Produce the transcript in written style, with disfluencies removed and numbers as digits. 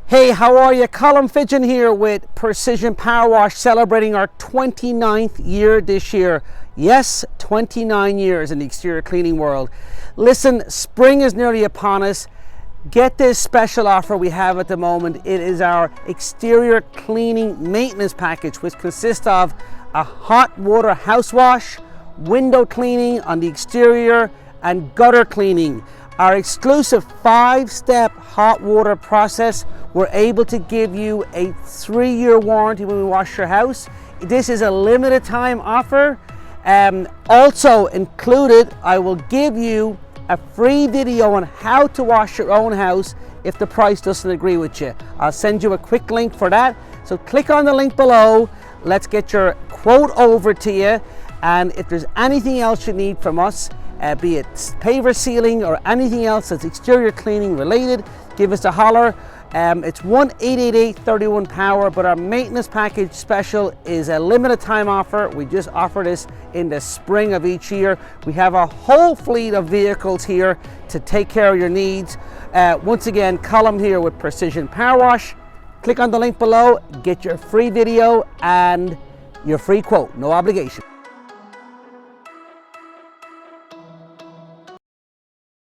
Hey, how are you? Colin Fidgen here with Precision Power Wash, celebrating our 29th year this year. Yes, 29 years in the exterior cleaning world. Listen, spring is nearly upon us. Get this special offer we have at the moment. It is our exterior cleaning maintenance package, which consists of a hot water house wash, window cleaning on the exterior, and gutter cleaning. Our exclusive 5-step hot water process. We're able to give you a 3-year warranty when we wash your house. This is a limited time offer. Also included, I will give you a free video on how to wash your own house if the price doesn't agree with you. I'll send you a quick link for that. So click on the link below. Let's get your quote over to you. And if there's anything else you need from us, be it paver sealing or anything else that's exterior cleaning related, give us a holler. It's 1-888-31-POWER, but our maintenance package special is a limited time offer. We just offer this in the spring of each year. We have a whole fleet of vehicles here to take care of your needs. Once again, Colin here with Precision Power Wash. Click on the link below, get your free video and your free quote, no obligation.